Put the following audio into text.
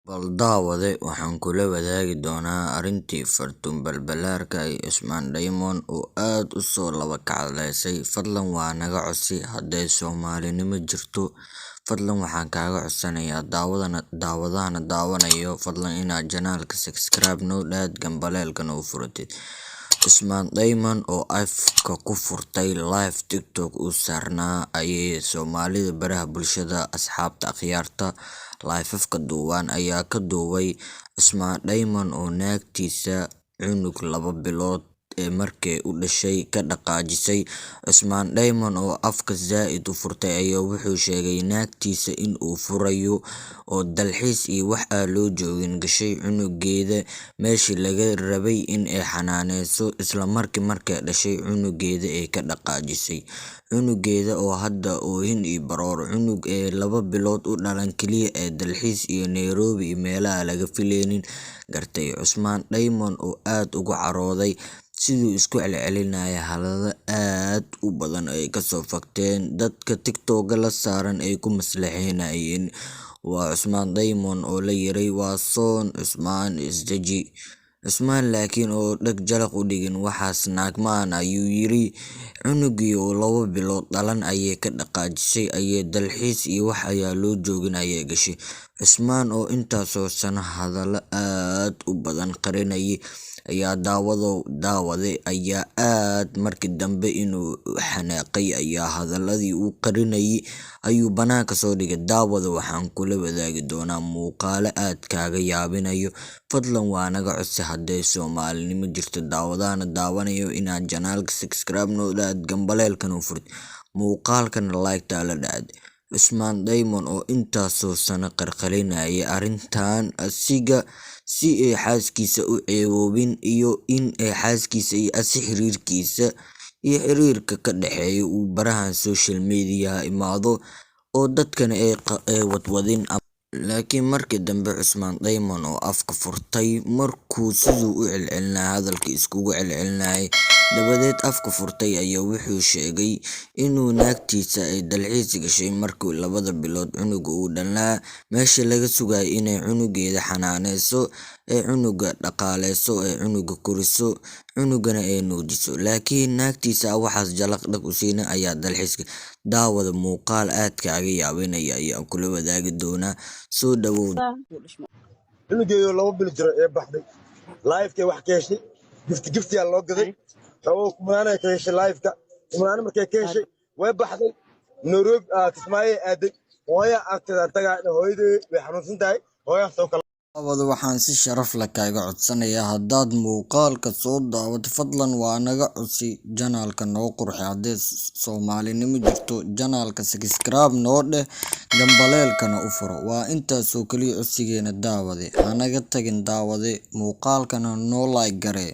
Bal daawade waxaan kula wadaagi doonaa arrintii Fartuun Balbalaarka iyo Cusmaan Diamond oo aad u soo laba kacleysay. Fadlan waa naga codsi hadday Soomaalinimo jirto. Fadlan waxaan kaaga codsanayaa daawadahana daawanayo fadlan inaad janaalka subscribe noo dhaad gambaleelkana u furatid. Cusmaan Diamond oo afka ku furtay live TikTok uu saarnaa ayay Soomaalida baraha bulshada asxaabta akhyaarta live-afka duubaan ayaa ka duubay Cusmaan Diamond oo naagtiisa cunug 2 bilood ee markay u dhashay ka dhaqaajisay. Cusmaan Diamond oo afka zaid u furtay ayaa wuxuu sheegay naagtiisa in uu furayo oo dalxiis iyo wax aan loo joogin gashay cunugeeda meeshii laga rabay in ay xanaaneyso isla markay dhashay cunugeeda ay ka dhaqaajisay. Cunugeeda oo hadda oohin iyo baroor cunug ee 2 bilood u dhalan kaliya ee dalxiis iyo Nairobi iyo meelaha laga filaynin gartay. Cusmaan Diamond oo aad uga carooday siduu isku celcelinaya hadallo aad u badan ay kasoo fagteen dadka TikTok la saaran ay ku maslaxeynayeen. Waa Cusmaan Diamond oo la yiray waa soon Cusmaan isdaji. Cusmaan laakiin oo dhag jalaq u dhigin waxaas naag maan ayuu yiri cunugii oo 2 bilood dhalan ayay ka dhaqaajisay ayay dalxiis iyo wax ayaa loo joogin ayay gashay. Cusmaan oo intaasoo sano hadallo aad u badan qarinayay ayaa daawade ayaa aad markii dambe inuu xanaaqay ayaa hadaladii uu qarinayay ayuu banaanka soo dhigay. Daawada waxaan kula wadaagi doonaa muuqaalo aad kaaga yaabinayo. Fadlan waa naga codsi hadday Soomaalinimo jirto daawadahana daawanayo inaad janaalka subscribe noo dhaad gambaleelkana u furid muuqaalkana like la dhacd. Cusmaan Diamond oo intaasoo sano qarqarinayay arrintan asiga si ay xaaskiisa u ceeboobin iyo in ay xaaskiisa iyo xiriirkiisa iyo xiriirka ka dhaxeeya uu barahan social media imaado oo dadkana ay wadwadin. Laakiin markii dambe Cusmaan Diamond oo afka furtay markuu siduu u celcelinay hadalka iskugu celcelinay dabadeed afka furtay ayaa wuxuu sheegay inuu naagtiisa ay dalxiis gashay markii 2 bilood cunuga uu dhalnaa meeshii laga sugayay inay cunugeeda xanaaneyso ee cunuga dhaqaaleyso ee cunuga koriso cunugana ay nuujiso. Laakiin naagtiisa waxaas jalaq dhag u siina ayaa dalxiiska. Daawada muuqaal aad kaaga yaabinaya ayaan kula wadaagi doonaa. Soo dhawow. cunugeeyo 2 bil jira ee baxday live-ka wax ka heshay gifti yaa loo gaday oo kumaana ka heshay live-ka kumaana markay ka heshay way baxday Nairobi Kismaayo aaday hooyo agteeda tagaa hooyadii way xanuunsan tahay hooyo soo kala daawada waxaan si sharaf leh kaaga codsanayaa haddaad muuqaalka soo daawato fadlan waa naga codsi janaalka noo qurxi hadday Soomaalinimo jirto janaalka subscribe noo dheh gambaleelkana u furo. Waa intaasoo kaliya codsigeena daawade hanaga tagin daawade muuqaalkana noo like garee.